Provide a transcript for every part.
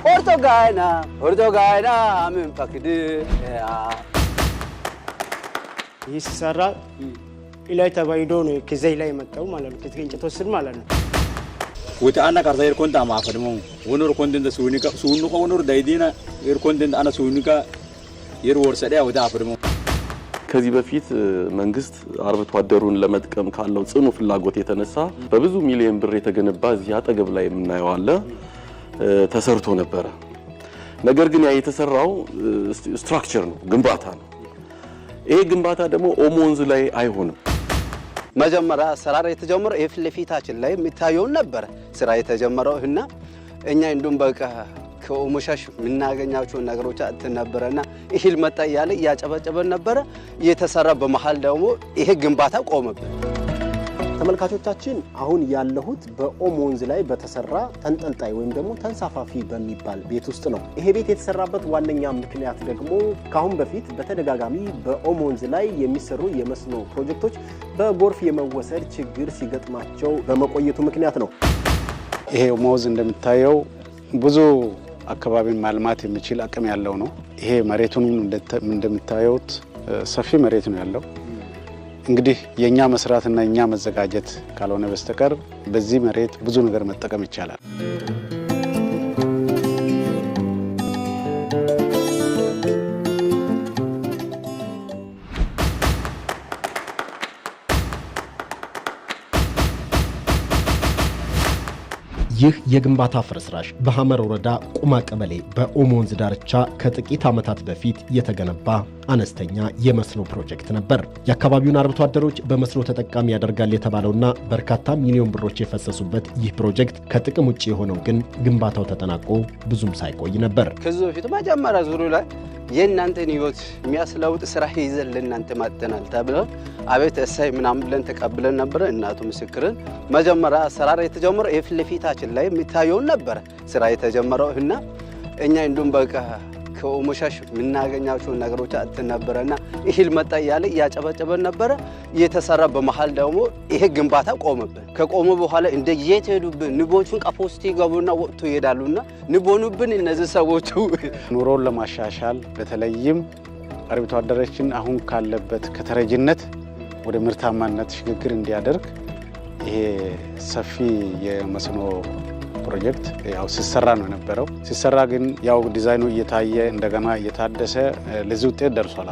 ኦርቶጋይና ምን ፈክድ ይሰራ ኢላይ ተባይዶ ነው ከዘይ ላይ መጣው ማለት ነው ከትገንጨ ተወስድ ማለት ነው ወታና ካርዛይር ኮንታ ማፈድሙ ወኖር ኮንደንደ ሱኒካ ሱኑኮ ወኖር ዳይዲና ኤር ኮንደንደ አና ሱኒካ ኤር ወርሰዳ ወዳ አፈድሙ ከዚህ በፊት መንግስት አርብቶ አደሩን ለመጥቀም ካለው ጽኑ ፍላጎት የተነሳ በብዙ ሚሊዮን ብር የተገነባ እዚህ አጠገብ ላይ የምናየው አለ ተሰርቶ ነበር ነገር ግን ያ የተሰራው ስትራክቸር ነው ግንባታ ነው ይሄ ግንባታ ደግሞ ኦሞንዝ ላይ አይሆንም መጀመሪያ ስራ የተጀመረው የፍለፊታችን ላይ የሚታየው ነበር ስራ የተጀመረው እና እኛ እንደም በቃ ከኦሞሻሽ ምናገኛቸው ነገሮች አትነበረና እህል መጣ ያለ ያጨበጨበን ነበር የተሰራ በመሃል ደግሞ ይሄ ግንባታ ቆመብን ተመልካቾቻችን አሁን ያለሁት በኦሞንዝ ላይ በተሰራ ተንጠልጣይ ወይም ደግሞ ተንሳፋፊ በሚባል ቤት ውስጥ ነው ይሄ ቤት የተሰራበት ዋነኛ ምክንያት ደግሞ ካሁን በፊት በተደጋጋሚ በኦሞንዝ ላይ የሚሰሩ የመስኖ ፕሮጀክቶች በጎርፍ የመወሰድ ችግር ሲገጥማቸው በመቆየቱ ምክንያት ነው ይሄ ኦሞንዝ እንደምታየው ብዙ አካባቢን ማልማት የሚችል አቅም ያለው ነው ይሄ መሬቱን እንደምታዩት ሰፊ መሬት ነው ያለው እንግዲህ የኛ መስራትና የኛ መዘጋጀት ካልሆነ በስተቀር በዚህ መሬት ብዙ ነገር መጠቀም ይቻላል ይህ የግንባታ ፍርስራሽ በሐመር ወረዳ ቁማ ቀበሌ በኦሞንዝ ዳርቻ ከጥቂት ዓመታት በፊት የተገነባ አነስተኛ የመስኖ ፕሮጀክት ነበር። የአካባቢውን አርብቶ አደሮች በመስኖ ተጠቃሚ ያደርጋል የተባለውና በርካታ ሚሊዮን ብሮች የፈሰሱበት ይህ ፕሮጀክት ከጥቅም ውጪ የሆነው ግን ግንባታው ተጠናቆ ብዙም ሳይቆይ ነበር። ከዚህ በፊት መጀመሪያ ዙሩ ላይ የእናንተን ህይወት የሚያስለውጥ ስራ ይዘን ለእናንተ ማጥተናል ተብሎ አቤት እሳይ ምናምን ብለን ተቀብለን ነበር እናቱ ምስክርን መጀመሪያ ስራ የተጀመረው የፍለፊታችን ላይ የሚታየው ነበር ስራ የተጀመረው እና እኛ እንደም በቃ ከኦሞሻሽ ምናገኛቸው ነገሮች አትነበረና እህል መጣ ያለ ያጨበጨበን ነበር የተሰራ በመሃል ደግሞ ይሄ ግንባታ ቆመብን ከቆመ በኋላ እንደ የትሄዱብን ንቦቹን ቀፎስቲ ገቡና ወጥቶ ይሄዳሉና ንቦኑብን እነዚህ ሰዎች ኑሮን ለማሻሻል በተለይም አርብቶ አደሮችን አሁን ካለበት ከተረጅነት ወደ ምርታማነት ሽግግር እንዲያደርግ ይሄ ሰፊ የመስኖ ፕሮጀክት ያው ሲሰራ ነው የነበረው ሲሰራ ግን ያው ዲዛይኑ እየታየ እንደገና እየታደሰ ለዚህ ውጤት ደርሷል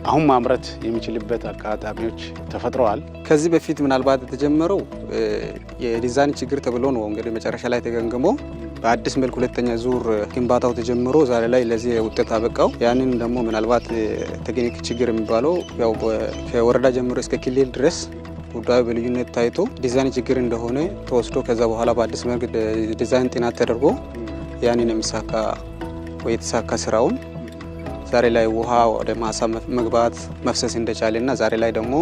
አሁን ማምረት የሚችልበት አጋጣሚዎች ተፈጥረዋል ከዚህ በፊት ምናልባት የተጀመረው የዲዛይን ችግር ተብሎ ነው እንግዲህ መጨረሻ ላይ ተገንግሞ በአዲስ መልክ ሁለተኛ ዙር ግንባታው ተጀምሮ ዛሬ ላይ ለዚህ ውጤት አበቃው ያንን ደግሞ ምናልባት ቴክኒክ ችግር የሚባለው ያው ከወረዳ ጀምሮ እስከ ክልል ድረስ ጉዳዩ በልዩነት ታይቶ ዲዛይን ችግር እንደሆነ ተወስዶ ከዛ በኋላ በአዲስ መልክ ዲዛይን ጥናት ተደርጎ ያንን የሚሳካ ወይ የተሳካ ስራውን ዛሬ ላይ ውሃ ወደ ማሳ መግባት መፍሰስ እንደቻለና ዛሬ ላይ ደግሞ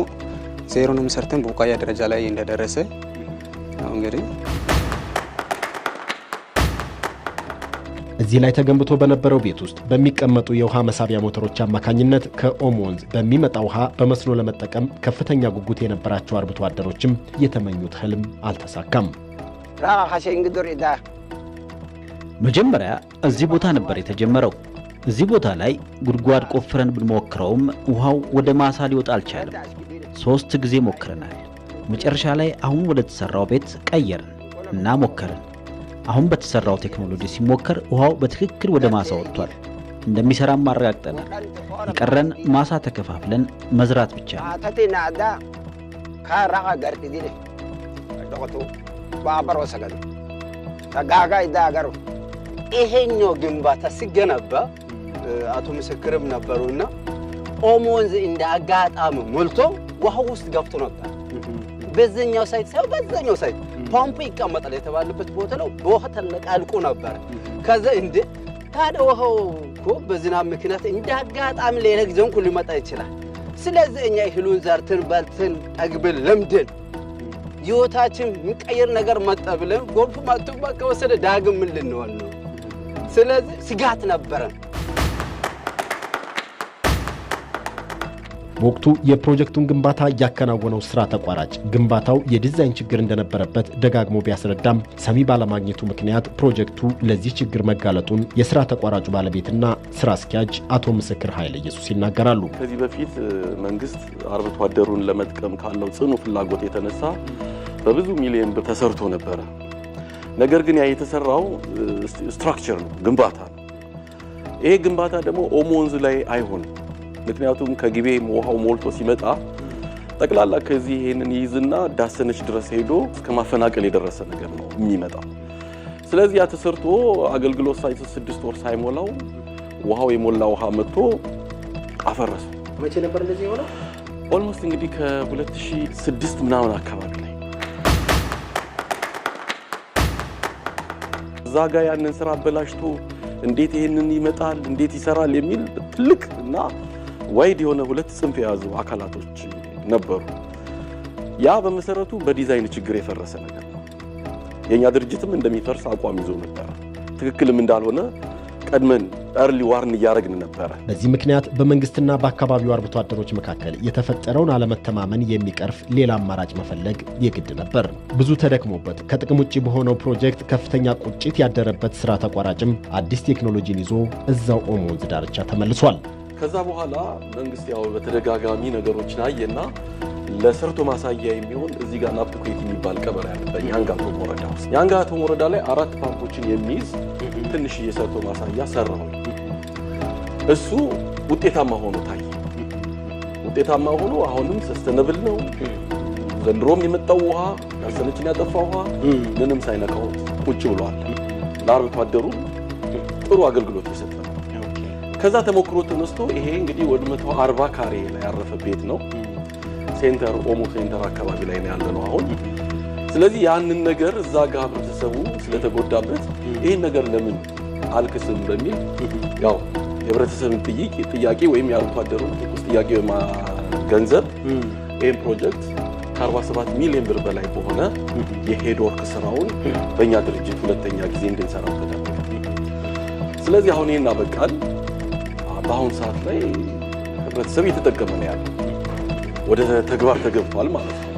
ዜሮንም ሰርተን በቡቃያ ደረጃ ላይ እንደደረሰ ነው እንግዲህ እዚህ ላይ ተገንብቶ በነበረው ቤት ውስጥ በሚቀመጡ የውሃ መሳቢያ ሞተሮች አማካኝነት ከኦሞንዝ በሚመጣ ውሃ በመስኖ ለመጠቀም ከፍተኛ ጉጉት የነበራቸው አርብቶ አደሮችም የተመኙት ህልም አልተሳካም። መጀመሪያ እዚህ ቦታ ነበር የተጀመረው። እዚህ ቦታ ላይ ጉድጓድ ቆፍረን ብንሞክረውም ውሃው ወደ ማሳ ሊወጣ አልቻለም። 3 ጊዜ ሞክረናል። መጨረሻ ላይ አሁን ወደ ተሰራው ቤት ቀየርን እና ሞከርን። አሁን በተሰራው ቴክኖሎጂ ሲሞከር ውሃው በትክክል ወደ ማሳ ወጥቷል። እንደሚሰራም ማረጋግጠናል። የቀረን ማሳ ተከፋፍለን መዝራት ብቻ ነው። ይሄኛው ግንባታ ሲገነባ አቶ ምስክርም ነበሩና ኦሞንዝ እንደ አጋጣሚ ሞልቶ ውሃው ውስጥ ገብቶ ነበር በዘኛው ሳይት ሳይው በዘኛው ሳይት ፓምፕ ይቀመጣል የተባለበት ቦታ ነው በውሃ ተነቃልቆ ነበር ከዛ እንደ ታዲያ ውሃው እኮ በዝናብ ምክንያት እንደ አጋጣሚ ሌላ ጊዜውን ሁሉ ሊመጣ ይችላል ስለዚህ እኛ እህሉን ዘርተን በልተን ጠግበን ለምደን ህይወታችን ምንቀየር ነገር መጣ ብለን ጎርፍ ማጥቶ ከወሰደ ዳግም ምን ልንሆን ነው ስለዚህ ስጋት ነበር በወቅቱ የፕሮጀክቱን ግንባታ ያከናወነው ስራ ተቋራጭ ግንባታው የዲዛይን ችግር እንደነበረበት ደጋግሞ ቢያስረዳም ሰሚ ባለማግኘቱ ምክንያት ፕሮጀክቱ ለዚህ ችግር መጋለጡን የስራ ተቋራጩ ባለቤትና ስራ አስኪያጅ አቶ ምስክር ኃይለ ኢየሱስ ይናገራሉ። ከዚህ በፊት መንግስት አርብቶ አደሩን ለመጥቀም ካለው ጽኑ ፍላጎት የተነሳ በብዙ ሚሊዮን ብር ተሰርቶ ነበረ። ነገር ግን ያ የተሰራው ስትራክቸር ነው፣ ግንባታ ነው። ይሄ ግንባታ ደግሞ ኦሞ ወንዝ ላይ አይሆንም። ምክንያቱም ከግቤ ውሃው ሞልቶ ሲመጣ ጠቅላላ ከዚህ ይሄንን ይይዝና ዳሰነች ድረስ ሄዶ እስከ ማፈናቀል የደረሰ ነገር ነው የሚመጣው። ስለዚህ ያ ተሰርቶ አገልግሎት ሳይት 6 ወር ሳይሞላው ውሃው የሞላ ውሃ መጥቶ አፈረሰው። መቼ ነበር እንደዚህ የሆነው? ኦልሞስት እንግዲህ ከ2006 ምናምን አካባቢ ላይ ዛጋ ያንን ስራ አበላሽቶ እንዴት ይሄንን ይመጣል እንዴት ይሰራል የሚል ትልቅ እና ዋይድ የሆነ ሁለት ጽንፍ የያዙ አካላቶች ነበሩ። ያ በመሰረቱ በዲዛይን ችግር የፈረሰ ነገር ነው። የኛ ድርጅትም እንደሚፈርስ አቋም ይዞ ነበር። ትክክልም እንዳልሆነ ቀድመን early warn እያደረግን ነበር። በዚህ ምክንያት በመንግስትና በአካባቢው አርብቶ አደሮች መካከል የተፈጠረውን አለመተማመን የሚቀርፍ ሌላ አማራጭ መፈለግ የግድ ነበር። ብዙ ተደክሞበት ከጥቅም ውጪ በሆነው ፕሮጀክት ከፍተኛ ቁጭት ያደረበት ስራ ተቋራጭም አዲስ ቴክኖሎጂን ይዞ እዛው ኦሞ ወንዝ ዳርቻ ተመልሷል። ከዛ በኋላ መንግስት ያው በተደጋጋሚ ነገሮችን አየና ለሰርቶ ማሳያ የሚሆን እዚህ ጋር ናፕኩዌት የሚባል ቀበሌ አለ በያንጋቶ ወረዳ ውስጥ። ያንጋቶ ወረዳ ላይ 4 ፓምፖችን የሚይዝ ትንሽ የሰርቶ ማሳያ ሰራው። እሱ ውጤታማ ሆኖ ታየ። ውጤታማ ሆኖ አሁንም ሰስተነብል ነው። ዘንድሮም የመጣው ውሃ ያሰነችን ያጠፋው ውሃ ምንም ሳይነካው ቁጭ ብሏል። ለአርብቶ አደሩ ጥሩ አገልግሎት ይሰጣል። ከዛ ተሞክሮ ተነስቶ ይሄ እንግዲህ ወደ 140 ካሬ ላይ ያረፈ ቤት ነው። ሴንተር ኦሞ ሴንተር አካባቢ ላይ ነው ያለነው አሁን። ስለዚህ ያንን ነገር እዛ ጋር ህብረተሰቡ ስለተጎዳበት ይሄን ነገር ለምን አልክስም በሚል ያው የህብረተሰብን ጥያቄ ወይም የአርብቶ አደሩን ጥያቄ ገንዘብ ይሄን ፕሮጀክት ከ47 ሚሊዮን ብር በላይ በሆነ የሄድ ወርክ ስራውን በእኛ ድርጅት ሁለተኛ ጊዜ እንድንሰራው ተደረገ። ስለዚህ አሁን ይሄን አበቃል። በአሁን ሰዓት ላይ ህብረተሰብ እየተጠቀመ ነው ያለው። ወደ ተግባር ተገብቷል ማለት ነው።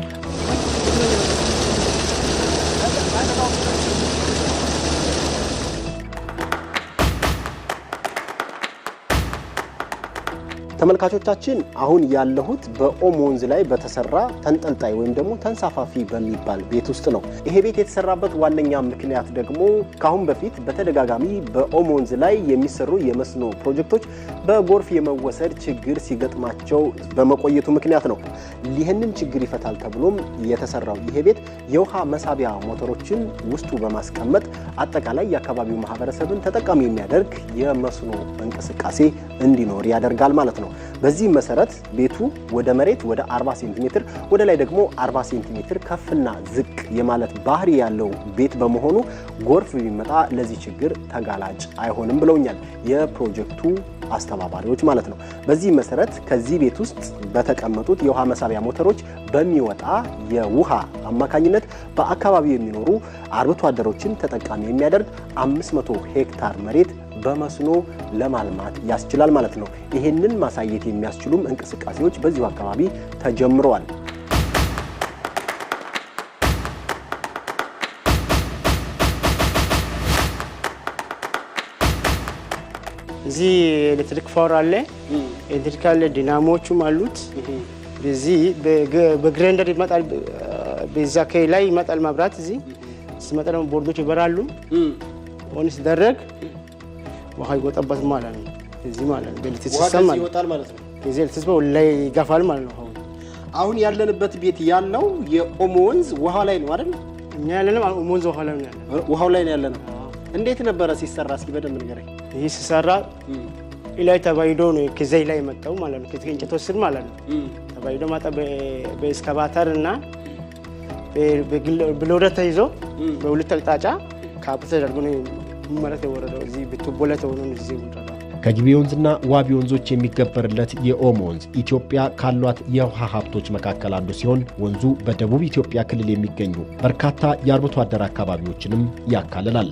ተመልካቾቻችን አሁን ያለሁት በኦሞ ወንዝ ላይ በተሰራ ተንጠልጣይ ወይም ደግሞ ተንሳፋፊ በሚባል ቤት ውስጥ ነው። ይሄ ቤት የተሰራበት ዋነኛ ምክንያት ደግሞ ካሁን በፊት በተደጋጋሚ በኦሞ ወንዝ ላይ የሚሰሩ የመስኖ ፕሮጀክቶች በጎርፍ የመወሰድ ችግር ሲገጥማቸው በመቆየቱ ምክንያት ነው። ይህንን ችግር ይፈታል ተብሎም የተሰራው ይሄ ቤት የውሃ መሳቢያ ሞተሮችን ውስጡ በማስቀመጥ አጠቃላይ የአካባቢው ማህበረሰብን ተጠቃሚ የሚያደርግ የመስኖ እንቅስቃሴ እንዲኖር ያደርጋል ማለት ነው። በዚህ መሰረት ቤቱ ወደ መሬት ወደ 40 ሴንቲሜትር ወደ ላይ ደግሞ 40 ሴንቲሜትር ከፍና ዝቅ የማለት ባህሪ ያለው ቤት በመሆኑ ጎርፍ ቢመጣ ለዚህ ችግር ተጋላጭ አይሆንም ብለውኛል የፕሮጀክቱ አስተባባሪዎች ማለት ነው። በዚህ መሰረት ከዚህ ቤት ውስጥ በተቀመጡት የውሃ መሳቢያ ሞተሮች በሚወጣ የውሃ አማካኝነት በአካባቢው የሚኖሩ አርብቶ አደሮችን ተጠቃሚ የሚያደርግ 500 ሄክታር መሬት በመስኖ ለማልማት ያስችላል ማለት ነው። ይህንን ማሳየት የሚያስችሉም እንቅስቃሴዎች በዚሁ አካባቢ ተጀምረዋል። እዚህ ኤሌክትሪክ ፓወር አለ፣ ኤሌክትሪክ አለ፣ ዲናሞቹም አሉት። በዚህ በግሬንደር ይመጣል፣ በዛ ላይ ይመጣል መብራት። እዚህ ሲመጣ ደግሞ ቦርዶች ይበራሉ። ኦን ሲደረግ ውሃ ይወጣበት ማለት ነው። እዚህ ማለት ነው በኤሌክትሪክ ሲስተም ይወጣል ማለት ነው። እዚህ ኤሌክትሪክ ላይ ይገፋል ማለት ነው። አሁን ያለንበት ቤት ያለው የኦሞ ወንዝ ውሃ ላይ ነው አይደል? እኛ ያለነው ኦሞ ወንዝ ውሃ ላይ ነው ያለነው። ውሃው ላይ ነው ያለነው። እንዴት ነበረ ሲሰራ? እስኪ በደንብ ንገረኝ። ይህ ሲሰራ ላይ ተባይዶ ነው ከዚህ ላይ መጣው ማለት ነው። ከእንጨት ወስድ ማለት ነው። ተባይዶ ማጣ በኤክስካቫተር እና በሎደር ተይዞ በሁለት አቅጣጫ ካፕ ተደርጎ ነው ማለት የወረደው። እዚህ በቱቦ ላይ ተሆኖ እዚህ ወረደ። ከግቤ ወንዝና ዋቢ ወንዞች የሚገበርለት የኦሞ ወንዝ ኢትዮጵያ ካሏት የውሃ ሀብቶች መካከል አንዱ ሲሆን ወንዙ በደቡብ ኢትዮጵያ ክልል የሚገኙ በርካታ የአርብቶ አደር አካባቢዎችንም ያካልላል።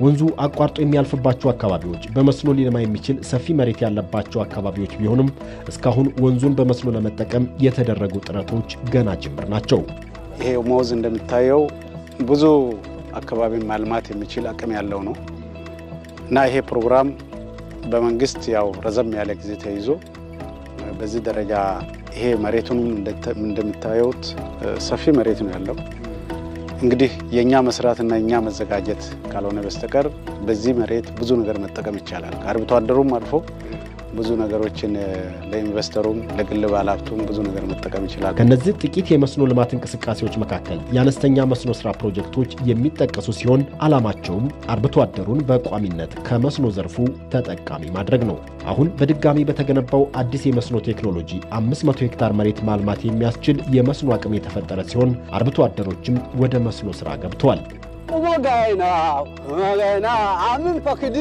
ወንዙ አቋርጦ የሚያልፍባቸው አካባቢዎች በመስኖ ሊለማ የሚችል ሰፊ መሬት ያለባቸው አካባቢዎች ቢሆኑም እስካሁን ወንዙን በመስኖ ለመጠቀም የተደረጉ ጥረቶች ገና ጅምር ናቸው። ይሄ ኦሞ ወንዝ እንደምታየው ብዙ አካባቢን ማልማት የሚችል አቅም ያለው ነው እና ይሄ ፕሮግራም በመንግስት ያው ረዘም ያለ ጊዜ ተይዞ በዚህ ደረጃ ይሄ መሬቱን እንደምታዩት ሰፊ መሬት ነው ያለው። እንግዲህ የኛ መስራትና የኛ መዘጋጀት ካልሆነ በስተቀር በዚህ መሬት ብዙ ነገር መጠቀም ይቻላል። ከአርብቶ አደሩም አልፎ ብዙ ነገሮችን ለኢንቨስተሩም ለግል ባለሀብቱም ብዙ ነገር መጠቀም ይችላል። ከነዚህ ጥቂት የመስኖ ልማት እንቅስቃሴዎች መካከል የአነስተኛ መስኖ ስራ ፕሮጀክቶች የሚጠቀሱ ሲሆን ዓላማቸውም አርብቶ አደሩን በቋሚነት ከመስኖ ዘርፉ ተጠቃሚ ማድረግ ነው። አሁን በድጋሚ በተገነባው አዲስ የመስኖ ቴክኖሎጂ 500 ሄክታር መሬት ማልማት የሚያስችል የመስኖ አቅም የተፈጠረ ሲሆን አርብቶ አደሮችም ወደ መስኖ ስራ ገብተዋል። ወጋይና አምን ፈክዲ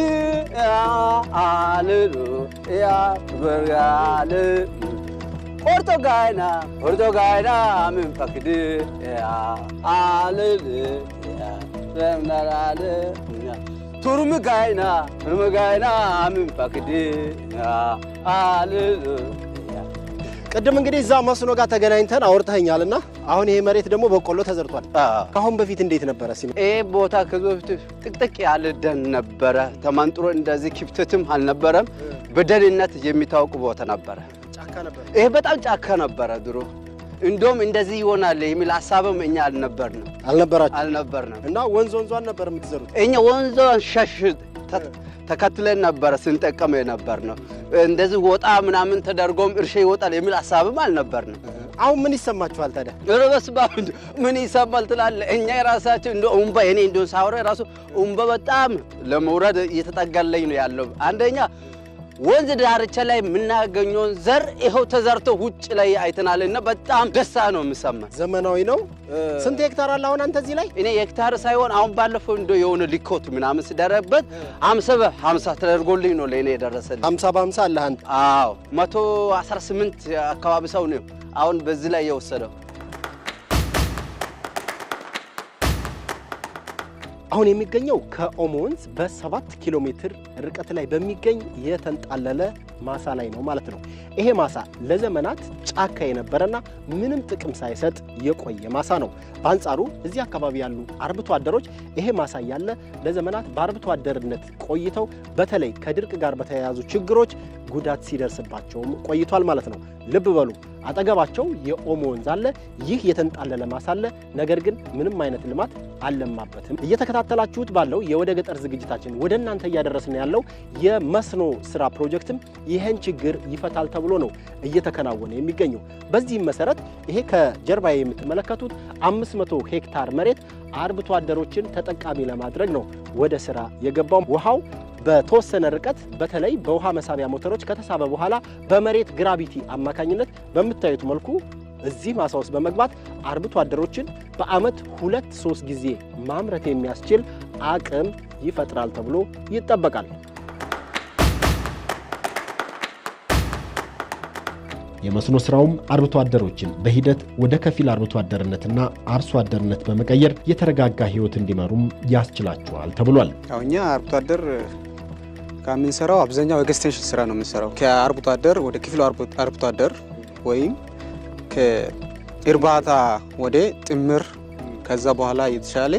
አልሉ ያ በርጋለ ኦርቶጋይና አምን ፈክዲ አልሉ ያ ዘምናላለ ቱርምጋይና አምን ፈክዲ አልሉ ቅድም እንግዲህ እዛ መስኖ ጋር ተገናኝተን አውርተኛልና አሁን ይሄ መሬት ደግሞ በቆሎ ተዘርቷል። ካሁን በፊት እንዴት ነበረ? ይሄ ቦታ ከዚህ በፊት ጥቅጥቅ ያለ ደን ነበረ። ተማንጥሮ እንደዚህ ክፍተትም አልነበረም። በደንነት የሚታወቅ ቦታ ነበረ። ጫካ ነበረ። ይሄ በጣም ጫካ ነበረ ድሮ። እንደውም እንደዚህ ይሆናል የሚል ሐሳብም እኛ አልነበርንም። እና ወንዟን ነበር የምትዘሩት? እኛ ወንዟን ሸሽ ተከትለን ነበረ ስንጠቀም የነበር ነው። እንደዚህ ወጣ ምናምን ተደርጎም እርሻ ይወጣል የሚል ሐሳብም አልነበርንም። አሁን ምን ይሰማችኋል ታዲያ? ረበስባ ምን ይሰማል ትላለህ? እኛ የራሳችን እንደ ኡምባ እኔ እንደው ሳውራ ራሱ ኡምባ በጣም ለመውረድ እየተጠጋለኝ ነው ያለው። አንደኛ ወንዝ ዳርቻ ላይ የምናገኘውን ዘር ይኸው ተዘርቶ ውጭ ላይ አይተናልና በጣም ደስታ ነው የምሰማው። ዘመናዊ ነው። ስንት ሄክታር አለ አሁን አንተ እዚህ ላይ? እኔ ሄክታር ሳይሆን አሁን ባለፈው እንደው የሆነ ሊኮት ምናምን ሲደረበት 50 በ50 ተደርጎልኝ ነው ለኔ የደረሰልኝ። 50 በ50 አለ አንተ? አዎ 118 አካባቢ ሰው ነው አሁን በዚህ ላይ የወሰደው። አሁን የሚገኘው ከኦሞ ወንዝ በ7 ኪሎ ሜትር ርቀት ላይ በሚገኝ የተንጣለለ ማሳ ላይ ነው ማለት ነው። ይሄ ማሳ ለዘመናት ጫካ የነበረና ምንም ጥቅም ሳይሰጥ የቆየ ማሳ ነው። በአንጻሩ እዚህ አካባቢ ያሉ አርብቶ አደሮች ይሄ ማሳ ያለ ለዘመናት በአርብቶ አደርነት ቆይተው በተለይ ከድርቅ ጋር በተያያዙ ችግሮች ጉዳት ሲደርስባቸውም ቆይቷል ማለት ነው። ልብ በሉ፣ አጠገባቸው የኦሞ ወንዝ አለ። ይህ የተንጣለለ ማሳ አለ። ነገር ግን ምንም አይነት ልማት አልለማበትም። እየተከታተላችሁት ባለው የወደ ገጠር ዝግጅታችን ወደ እናንተ እያደረስን ያለው የመስኖ ስራ ፕሮጀክትም ይህን ችግር ይፈታል ተብሎ ነው እየተከናወነ የሚገኘው። በዚህም መሰረት ይሄ ከጀርባዬ የምትመለከቱት 500 ሄክታር መሬት አርብቶ አደሮችን ተጠቃሚ ለማድረግ ነው ወደ ስራ የገባው። ውሃው በተወሰነ ርቀት በተለይ በውሃ መሳቢያ ሞተሮች ከተሳበ በኋላ በመሬት ግራቪቲ አማካኝነት በምታዩት መልኩ እዚህ ማሳ ውስጥ በመግባት አርብቶ አደሮችን በአመት 2-3 ጊዜ ማምረት የሚያስችል አቅም ይፈጥራል ተብሎ ይጠበቃል። የመስኖ ስራውም አርብቶ አደሮችን በሂደት ወደ ከፊል አርብቶ አደርነትና አርሶ አደርነት በመቀየር የተረጋጋ ህይወት እንዲመሩም ያስችላቸዋል ተብሏል። እኛ አርብቶ አደር ከምንሰራው አብዛኛው ኤክስቴንሽን ስራ ነው የምንሰራው። ከአርብቶ አደር ወደ ክፍል አርብቶ አደር ወይም ከእርባታ ወደ ጥምር ከዛ በኋላ የተሻለ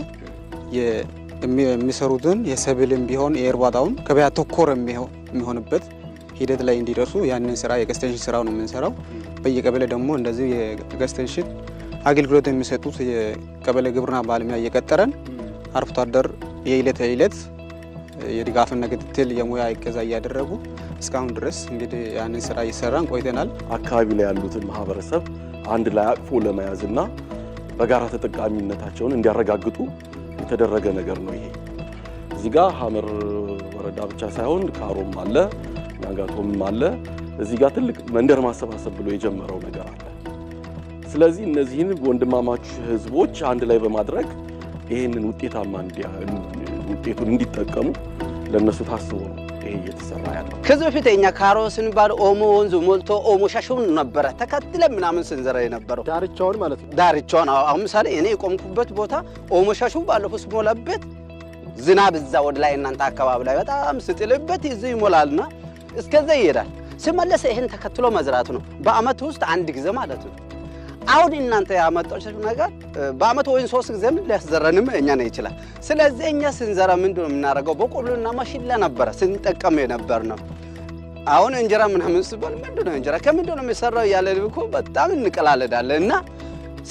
የሚሰሩትን የሰብልም ቢሆን የእርባታውን ገበያ ተኮር የሚሆንበት ሂደት ላይ እንዲደርሱ ያንን ስራ የኤክስቴንሽን ስራው ነው የምንሰራው። በየቀበሌ ደግሞ እንደዚህ የኤክስቴንሽን አገልግሎት የሚሰጡት የቀበሌ ግብርና ባለሙያ እየቀጠረን አርብቶ አደር የዕለት የድጋፍና ክትትል የሙያ እገዛ እያደረጉ እስካሁን ድረስ እንግዲህ ያንን ስራ እየሰራን ቆይተናል። አካባቢ ላይ ያሉትን ማህበረሰብ አንድ ላይ አቅፎ ለመያዝና በጋራ ተጠቃሚነታቸውን እንዲያረጋግጡ የተደረገ ነገር ነው። ይሄ እዚህ ጋር ሐመር ወረዳ ብቻ ሳይሆን ካሮም አለ፣ ናጋቶም አለ። እዚህ ጋር ትልቅ መንደር ማሰባሰብ ብሎ የጀመረው ነገር አለ። ስለዚህ እነዚህን ወንድማማች ህዝቦች አንድ ላይ በማድረግ ይሄንን ውጤቱን እንዲጠቀሙ ለነሱ ታስቦ ነው ይሄ እየተሰራ ያለው። ከዚህ በፊት እኛ ካሮ ስንባል ኦሞ ወንዙ ሞልቶ ኦሞ ሻሹን ነበረ ተከትለን ምናምን ስንዘራ የነበረው ዳርቻውን ማለት ነው። ዳርቻውን አሁን ምሳሌ እኔ የቆምኩበት ቦታ ኦሞ ሻሹ ባለፈው ስሞላበት ዝናብ እዛ ወደ ላይ እናንተ አካባቢ ላይ በጣም ስጥልበት ይዘው ይሞላልና እስከዛ ይሄዳል ሲመለስ ይሄን ተከትሎ መዝራት ነው በአመት ውስጥ አንድ ጊዜ ማለት ነው አሁን እናንተ ያመጣችው ነገር በአመት ወይ 3 ጊዜም ሊያስዘራንም እኛ ነው ይችላል ስለዚህ እኛ ስንዘራ ምንድነው የምናረጋው በቆሎና ማሽላ ነበር ስንጠቀም የነበር ነው አሁን እንጀራ ምናምን ሲባል ምንድነው እንጀራ ከምንድነው የሚሰራው ያለ ልብኮ በጣም እንቀላለዳለና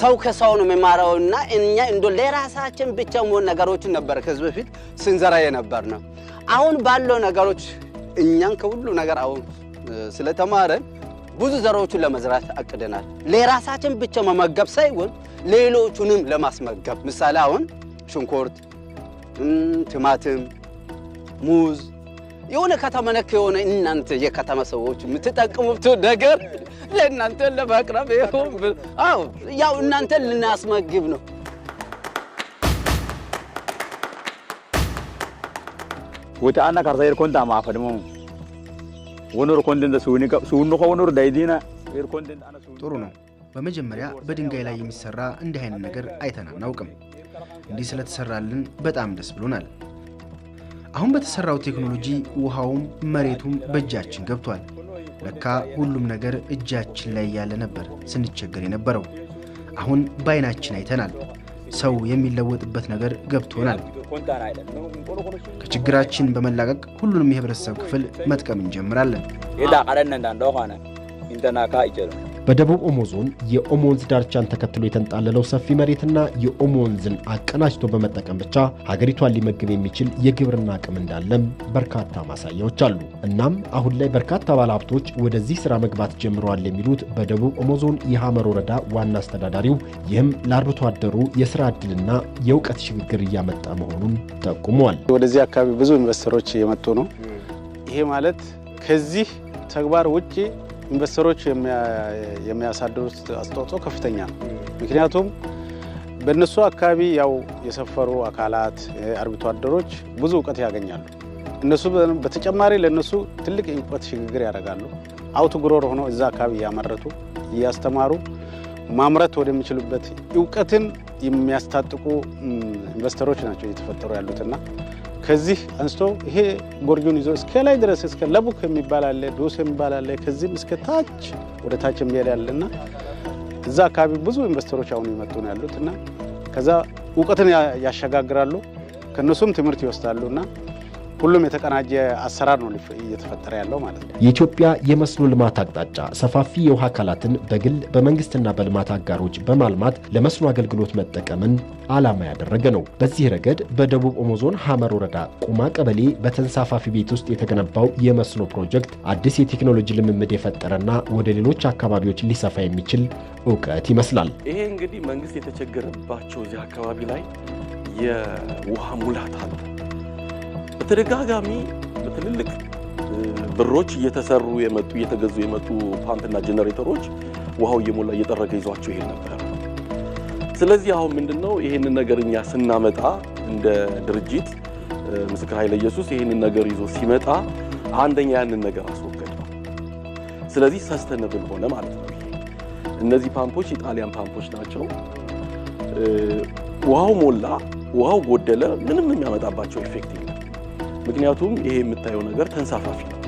ሰው ከሰው ነው የሚማረውና እኛ እንዶ ለራሳችን ብቻ ሞን ነገሮች ነበር ከዚህ በፊት ስንዘራ የነበር ነው አሁን ባለው ነገሮች እኛን ከሁሉ ነገር አሁን ስለተማረን ብዙ ዘሮችን ለመዝራት አቅደናል ለራሳችን ብቻ መመገብ ሳይሆን ሌሎቹንም ለማስመገብ ምሳሌ አሁን ሽንኩርት ቲማቲም ሙዝ የሆነ ከተመነከ የሆነ እናንተ የከተማ ሰዎች የምትጠቀሙት ነገር ለእናንተ ለማቅረብ ይሁን አው ያው እናንተ ልናስመግብ ነው ወጣና ካርታየር ኮንታ ማፈድሙ ወኖር ኮንደንት ሱኑ ኮኖር ዳይዲና ኤር ኮንደንት አና ጥሩ ነው በመጀመሪያ በድንጋይ ላይ የሚሰራ እንዲህ አይነት ነገር አይተን አናውቅም እንዲህ ስለተሰራልን በጣም ደስ ብሎናል አሁን በተሰራው ቴክኖሎጂ ውሃውም መሬቱም በእጃችን ገብቷል ለካ ሁሉም ነገር እጃችን ላይ ያለ ነበር ስንቸገር የነበረው አሁን ባይናችን አይተናል ሰው የሚለወጥበት ነገር ገብቶናል ከችግራችን በመላቀቅ ሁሉንም የህብረተሰብ ክፍል መጥቀም እንጀምራለን በደቡብ ኦሞ ዞን የኦሞ ወንዝ ዳርቻን ተከትሎ የተንጣለለው ሰፊ መሬትና የኦሞ ወንዝን አቀናጅቶ በመጠቀም ብቻ ሀገሪቷን ሊመግብ የሚችል የግብርና አቅም እንዳለም በርካታ ማሳያዎች አሉ እናም አሁን ላይ በርካታ ባለሀብቶች ወደዚህ ስራ መግባት ጀምረዋል የሚሉት በደቡብ ኦሞ ዞን የሐመር ወረዳ ዋና አስተዳዳሪው ይህም ለአርብቶ አደሩ የስራ ዕድልና የእውቀት ሽግግር እያመጣ መሆኑን ጠቁመዋል ወደዚህ አካባቢ ብዙ ኢንቨስተሮች እየመጡ ነው ይሄ ማለት ከዚህ ተግባር ውጪ ኢንቨስተሮች የሚያሳድሩት አስተዋጽኦ ከፍተኛ ነው ምክንያቱም በእነሱ አካባቢ ያው የሰፈሩ አካላት አርብቶ አደሮች ብዙ ዕውቀት ያገኛሉ እነሱ በተጨማሪ ለነሱ ትልቅ ዕውቀት ሽግግር ያደርጋሉ አውት ግሮር ሆኖ እዛ አካባቢ ያመረቱ ያስተማሩ ማምረት ወደሚችሉበት ዕውቀትን የሚያስታጥቁ ኢንቨስተሮች ናቸው እየተፈጠሩ ያሉትና ከዚህ አንስቶ ይሄ ጎርጆን ይዞ እስከ ላይ ድረስ እስከ ለቡክ የሚባል አለ ዶስ የሚባል አለ ከዚህም እስከ ታች ወደ ታች የሚሄድ ያለና እዛ አካባቢ ብዙ ኢንቨስተሮች አሁን ይመጡ ነው ያሉትና ከዛ ዕውቀትን ያሸጋግራሉ ከነሱም ትምህርት ይወስዳሉና ሁሉም የተቀናጀ አሰራር ነው እየተፈጠረ ያለው ማለት ነው የኢትዮጵያ የመስኖ ልማት አቅጣጫ ሰፋፊ የውሃ አካላትን በግል በመንግስትና በልማት አጋሮች በማልማት ለመስኖ አገልግሎት መጠቀምን ዓላማ ያደረገ ነው በዚህ ረገድ በደቡብ ኦሞ ዞን ሐመር ወረዳ ቁማ ቀበሌ በተንሳፋፊ ቤት ውስጥ የተገነባው የመስኖ ፕሮጀክት አዲስ የቴክኖሎጂ ልምምድ የፈጠረና ወደ ሌሎች አካባቢዎች ሊሰፋ የሚችል ዕውቀት ይመስላል ይሄ እንግዲህ መንግስት የተቸገረባቸው እዚህ አካባቢ ላይ የውሃ ሙላት አለ በተደጋጋሚ በትልልቅ ብሮች እየተሰሩ የመጡ እየተገዙ የመጡ ፓምፕና ጄነሬተሮች ውሃው እየሞላ እየጠረገ ይዟቸው ይሄድ ነበር ስለዚህ አሁን ምንድነው ይሄንን ነገር እኛ ስናመጣ እንደ ድርጅት ምስክር ኃይለ ኢየሱስ ይሄንን ነገር ይዞ ሲመጣ አንደኛ ያንን ነገር አስወገደ ስለዚህ ሰስተነብል ሆነ ማለት ነው እነዚህ ፓምፖች ኢጣሊያን ፓምፖች ናቸው ውሃው ሞላ ውሃው ጎደለ ምንም የሚያመጣባቸው ኢፌክት የለም ምክንያቱም ይሄ የምታየው ነገር ተንሳፋፊ ነው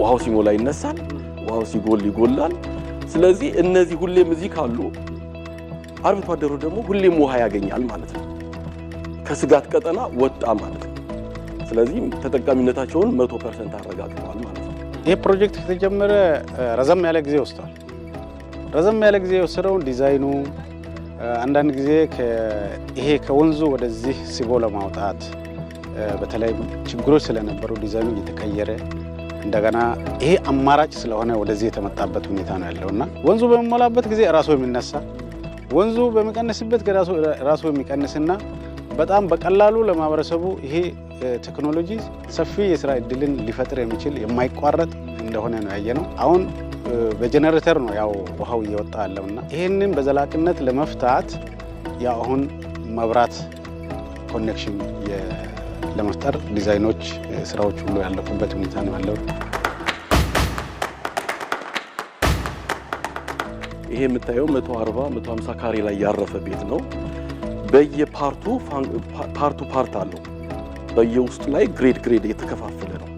ውሃው ሲሞላ ይነሳል ውሃው ሲጎል ይጎላል ስለዚህ እነዚህ ሁሌም እዚህ ካሉ አርብቶ አደሩ ደግሞ ሁሌም ውሃ ያገኛል ማለት ነው ከስጋት ቀጠና ወጣ ማለት ነው ስለዚህ ተጠቃሚነታቸውን 100% አረጋግጠዋል ማለት ነው ይሄ ፕሮጀክት ከተጀመረ ረዘም ያለ ጊዜ ወስዷል ረዘም ያለ ጊዜ ወሰደው ዲዛይኑ አንዳንድ ጊዜ ይሄ ከወንዙ ወደዚህ ሲቦ ለማውጣት በተለይ ችግሮች ስለነበሩ ዲዛይኑ እየተቀየረ እንደገና ይሄ አማራጭ ስለሆነ ወደዚህ የተመጣበት ሁኔታ ነው ያለውና ወንዙ በመሞላበት ጊዜ ራሱ የሚነሳ ወንዙ በሚቀንስበት ራሱ የሚቀንስና በጣም በቀላሉ ለማህበረሰቡ ይሄ ቴክኖሎጂ ሰፊ የሥራ ዕድልን ሊፈጥር የሚችል የማይቋረጥ እንደሆነ ነው ያየነው አሁን በጄነሬተር ነው ያው ውሃው እየወጣ ያለውና ይሄንን በዘላቂነት ለመፍታት ያው አሁን መብራት ኮኔክሽን ለመፍጠር ዲዛይኖች ስራዎች ሁሉ ያለፉበት ሁኔታ ነው ያለው ይሄ የምታየው 140 150 ካሬ ላይ ያረፈ ቤት ነው በየፓርቱ ፓርት አለው። በየውስጡ ላይ ግሬድ የተከፋፈለ ነው።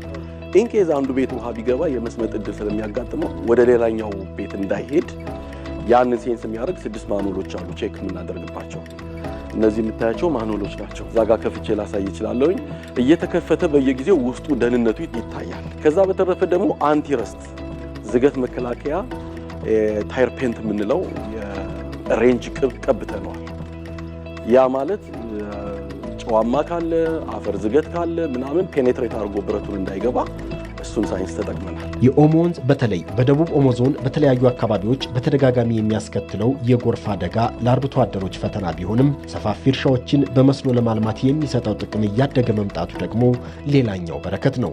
ኢንኬዝ አንዱ ቤት ውሃ ቢገባ የመስመጥ እድል ስለሚያጋጥመው ወደ ሌላኛው ቤት እንዳይሄድ ያንን ሴንስ የሚያደርግ 6 ማኑሎች አሉ ቼክ የምናደርግባቸው። እነዚህ የምታያቸው ማኑሎች ናቸው። እዛ ጋር ከፍቼ ላሳይ እችላለሁኝ። እየተከፈተ በየጊዜው ውስጡ ደህንነቱ ይታያል። ከዛ በተረፈ ደግሞ አንቲረስት ዝገት መከላከያ ታየር ፔንት የምንለው የሬንጅ ቀብተነዋል። ያ ማለት ጨዋማ ካለ አፈር ዝገት ካለ ምናምን ፔኔትሬት አድርጎ ብረቱን እንዳይገባ እሱን ሳይንስ ተጠቅመናል። የኦሞ ወንዝ በተለይ በደቡብ ኦሞ ዞን በተለያዩ አካባቢዎች በተደጋጋሚ የሚያስከትለው የጎርፍ አደጋ ለአርብቶ አደሮች ፈተና ቢሆንም ሰፋፊ እርሻዎችን በመስኖ ለማልማት የሚሰጠው ጥቅም እያደገ መምጣቱ ደግሞ ሌላኛው በረከት ነው።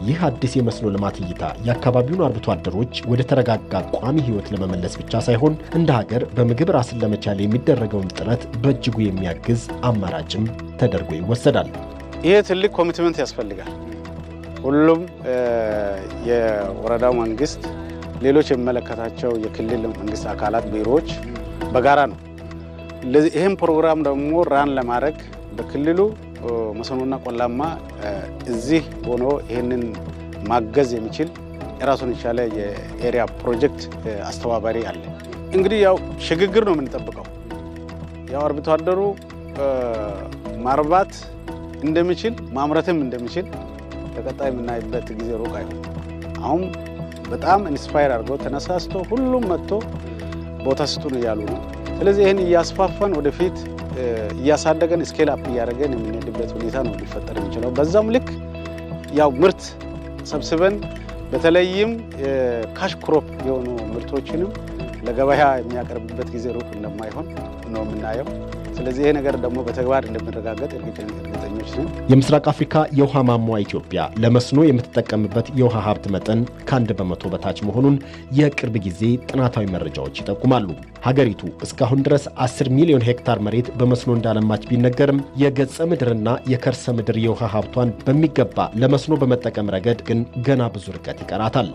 ይህ አዲስ የመስኖ ልማት እይታ የአካባቢውን አርብቶ አደሮች ወደ ተረጋጋ ቋሚ ሕይወት ለመመለስ ብቻ ሳይሆን እንደ ሀገር በምግብ ራስን ለመቻል የሚደረገውን ጥረት በእጅጉ የሚያግዝ አማራጭም ተደርጎ ይወሰዳል። ይሄ ትልቅ ኮሚትመንት ያስፈልጋል። ሁሉም የወረዳው መንግስት፣ ሌሎች የሚመለከታቸው የክልል መንግስት አካላት ቢሮዎች በጋራ ነው። ይህም ፕሮግራም ደግሞ ራን ለማድረግ በክልሉ መስኖና ቆላማ እዚህ ሆኖ ይህንን ማገዝ የሚችል የራሱን የቻለ የኤሪያ ፕሮጀክት አስተባባሪ አለ። እንግዲህ ያው ሽግግር ነው የምንጠብቀው። ያው አርብቶ አደሩ ማርባት እንደሚችል ማምረትም እንደሚችል በቀጣይ የምናይበት ጊዜ ሩቅ አይሆን። አሁን በጣም ኢንስፓየር አድርገው ተነሳስቶ ሁሉም መጥቶ ቦታ ስጡን እያሉ ነው። ስለዚህ ይህን እያስፋፋን ወደፊት እያሳደገን ስኬል አፕ እያደረገን የምንሄድበት ሁኔታ ነው ሊፈጠር የሚችለው። በዛም ልክ ያው ምርት ሰብስበን በተለይም ካሽ ክሮፕ የሆኑ ምርቶችንም ለገበያ የሚያቀርብበት ጊዜ ሩቅ እንደማይሆን ነው የምናየው። ስለዚህ ይሄ ነገር ደግሞ በተግባር እንደሚረጋገጥ እርግጠኞች ነን። የምስራቅ አፍሪካ የውሃ ማሟያ ኢትዮጵያ ለመስኖ የምትጠቀምበት የውሃ ሀብት መጠን ከ1% በታች መሆኑን የቅርብ ጊዜ ጥናታዊ መረጃዎች ይጠቁማሉ። ሀገሪቱ እስካሁን ድረስ 10 ሚሊዮን ሄክታር መሬት በመስኖ እንዳለማች ቢነገርም የገጸ ምድርና የከርሰ ምድር የውሃ ሀብቷን በሚገባ ለመስኖ በመጠቀም ረገድ ግን ገና ብዙ ርቀት ይቀራታል።